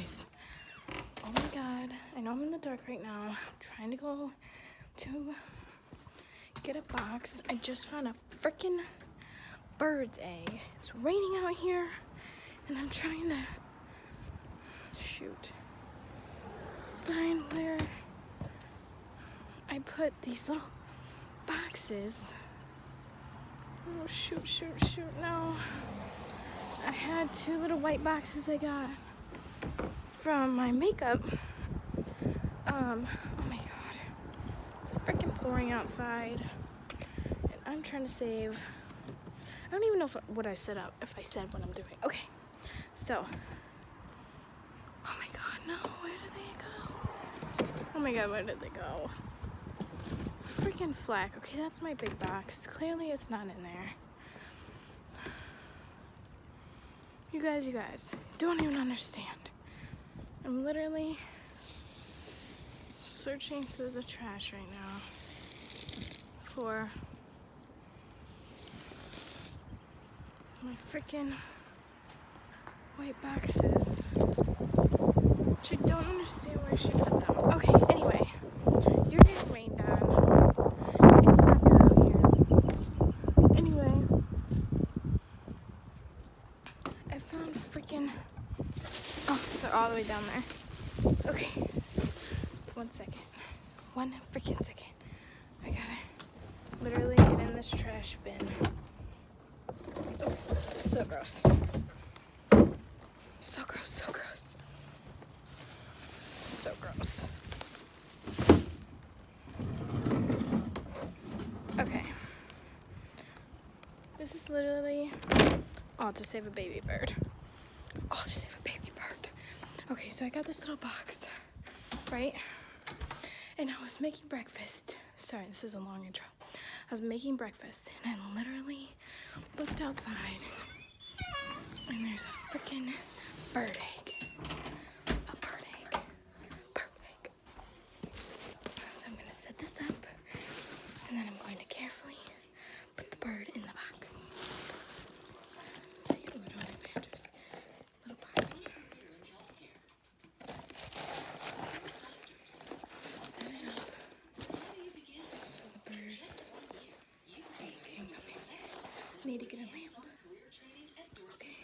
guys. Oh my god. I know I'm in the dark right now. I'm trying to go to get a box. I just found a freaking bird's egg. It's raining out here, and I'm trying to find where I put these little boxes. Oh, shoot, no. I had 2 little white boxes I got from my makeup. Oh my god. It's freaking pouring outside. And I'm trying to save. I don't even know what I said what I'm doing. Okay. So. Oh my god, no. Where did they go? Oh my god, where did they go? Freaking flack. Okay, that's my big box. Clearly it's not in there. You guys, don't even understand. I'm literally searching through the trash right now for my freaking white boxes. She don't understand where she put them. Okay, anyway, you're getting rained on. It's not good out here. Anyway, I found freaking. Oh, they're all the way down there. Okay, 1 second. 1 freaking second. I gotta literally get in this trash bin. Oh, it's so gross. So gross. So gross. Okay. This is literally all to save a baby bird. All to save a baby bird. Okay, so I got this little box, right? And I was making breakfast. Sorry, this is a long intro. I was making breakfast and I literally looked outside and there's a freaking bird egg. A bird egg. So I'm gonna set this up and then I'm going to carefully put the bird in the box. See, little badgers. Little box. Set it up so the bird can come in. Need to get a lamp. Okay.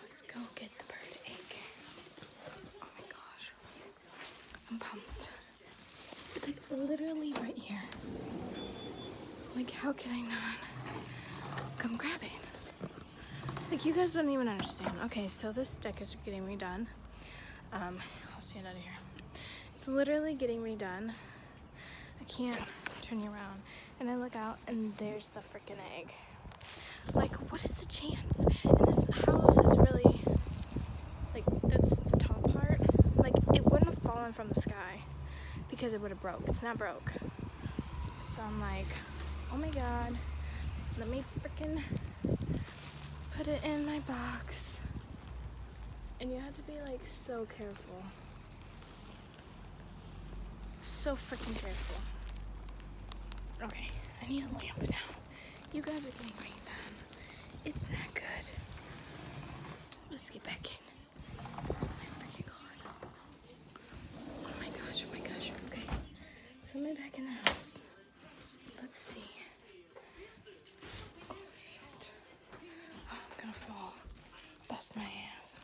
Let's go get the bird egg. Oh my gosh. I'm pumped. It's like literally right here. Like, how can I not come grab it? Like, you guys wouldn't even understand. Okay, so this deck is getting redone. I'll stand out of here. It's literally getting redone. I can't turn you around. And I look out and there's the freaking egg. Like, what is the chance? And this house is really, like, that's the top part. Like, it wouldn't have fallen from the sky because it would have broke. It's not broke. So I'm like, oh my god, let me freaking put it in my box. And you have to be like so careful. So freaking careful. Okay, I need a lamp now. You guys are getting rained on. It's not good. Let's get back in. Oh my freaking god. Oh my gosh. Okay. So I'm back in the house. Let's see. Oh shit. Oh, I'm gonna fall. Bust my ass.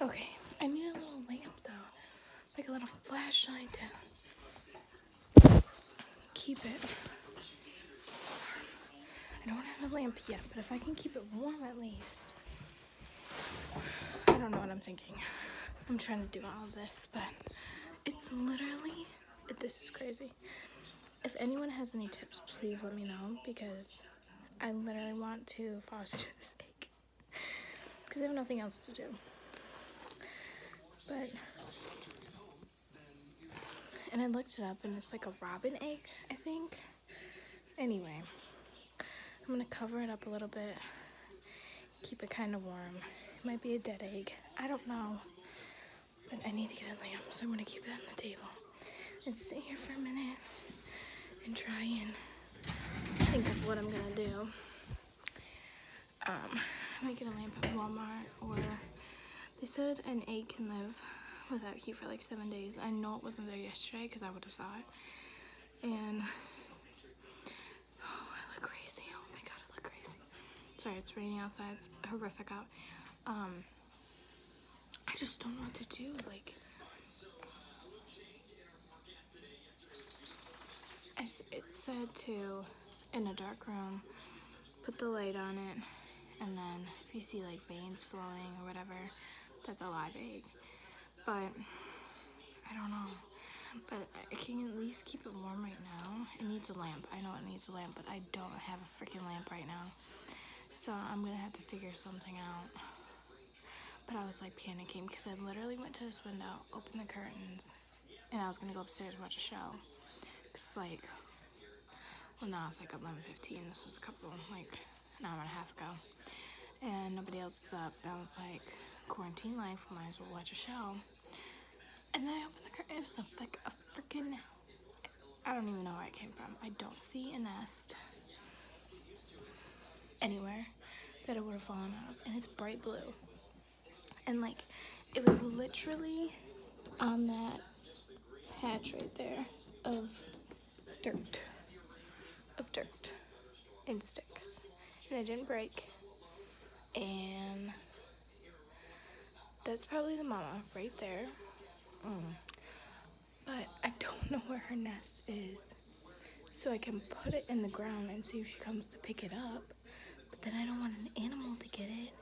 Okay, I need a little lamp though. Like a little flashlight to keep it warm. I don't have a lamp yet, but if I can keep it warm at least. I don't know what I'm thinking. I'm trying to do all of this, but it's literally, this is crazy. If anyone has any tips, please let me know, because I literally want to foster this egg. Because I have nothing else to do. But, and I looked it up, and it's like a robin egg, I think. Anyway, I'm going to cover it up a little bit, keep it kind of warm. It might be a dead egg. I don't know. But I need to get a lamp, so I'm going to keep it on the table and sit here for a minute and try and think of what I'm going to do. I might get a lamp at Walmart or They said an egg can live without heat for like 7 days. I know it wasn't there yesterday because I would have saw it. And oh, I look crazy. Oh my god, I look crazy. Sorry, it's raining outside. It's horrific out. I just don't know what to do. Like, it said to, in a dark room, put the light on it, and then if you see like veins flowing or whatever, that's a live egg. But I don't know. But I can at least keep it warm right now. It needs a lamp. I know it needs a lamp, but I don't have a freaking lamp right now. So I'm gonna have to figure something out. But I was like panicking because I literally went to this window, opened the curtains, and I was gonna go upstairs and watch a show. It's like, well, now it's like 11:15. This was like an hour and a half ago. And nobody else is up. And I was like, quarantine life, might as well watch a show. And then I opened the curtain. It was like a freaking, I don't even know where it came from. I don't see a nest anywhere that it would have fallen out of. And it's bright blue. And like, it was literally on that patch right there of dirt. And sticks. And it didn't break. And that's probably the mama right there. But I don't know where her nest is. So I can put it in the ground and see if she comes to pick it up. But then I don't want an animal to get it.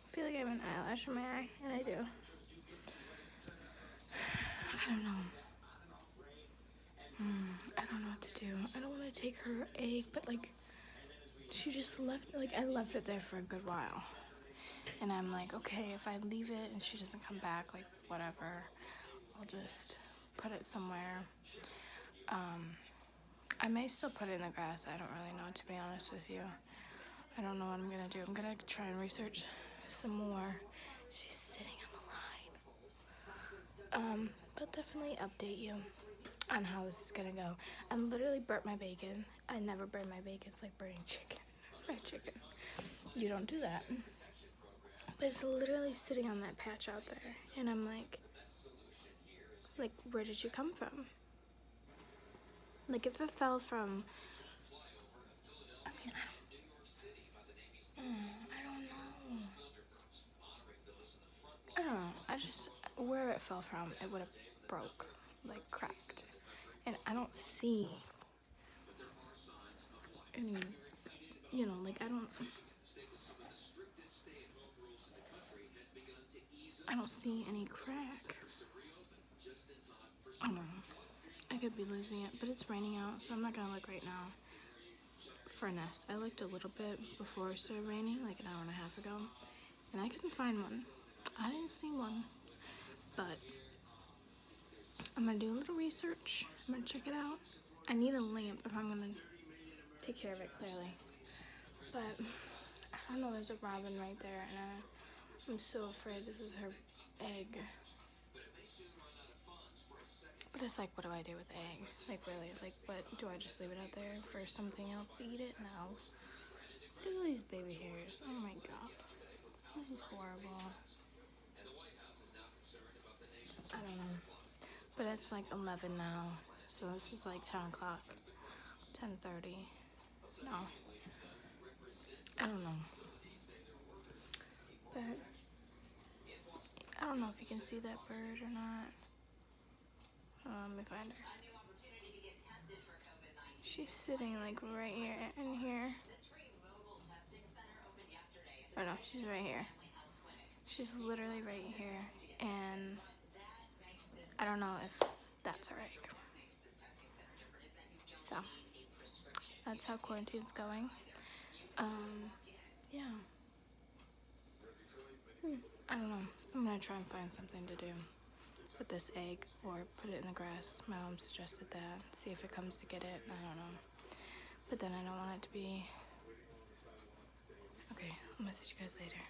I feel like I have an eyelash in my eye, and I do. I don't know. I don't know what to do. I don't want to take her egg, but like, she just left, like I left it there for a good while. And I'm like, okay, if I leave it and she doesn't come back, like whatever, I'll just put it somewhere. I may still put it in the grass. I don't really know, to be honest with you. I don't know what I'm gonna do. I'm gonna try and research some more. She's sitting on the line. But definitely update you on how this is gonna go. I literally burnt my bacon. I never burn my bacon. It's like burning chicken, fried chicken. You don't do that. But it's literally sitting on that patch out there. And I'm like, where did you come from? Like, if it fell from, I mean, I don't know. I just, where it fell from, it would have broke, like cracked. And I don't see any, like I don't see any crack. I don't know. I could be losing it, but it's raining out, so I'm not gonna look right now for a nest. I looked a little bit before it started raining, like an hour and a half ago, and I couldn't find one. I didn't see one, but I'm gonna do a little research. I'm gonna check it out. I need a lamp if I'm gonna take care of it clearly. But I don't know, there's a robin right there, and I'm so afraid this is her egg. But it's like, what do I do with the egg? Like, really? Like, what? Do I just leave it out there for something else to eat it? No. Look at all these baby hairs. Oh my god. This is horrible. I don't know. But it's like 11 now. So this is like 10 o'clock. 10:30. No. I don't know. But I don't know if you can see that bird or not. Let me find her. She's sitting like right here in here. Oh no, she's right here. She's literally right here. And I don't know if that's her egg. So that's how quarantine's going. Yeah. I don't know. I'm gonna try and find something to do with this egg or put it in the grass. My mom suggested that. See if it comes to get it. I don't know. But then I don't want it to be... Okay, I'll message you guys later.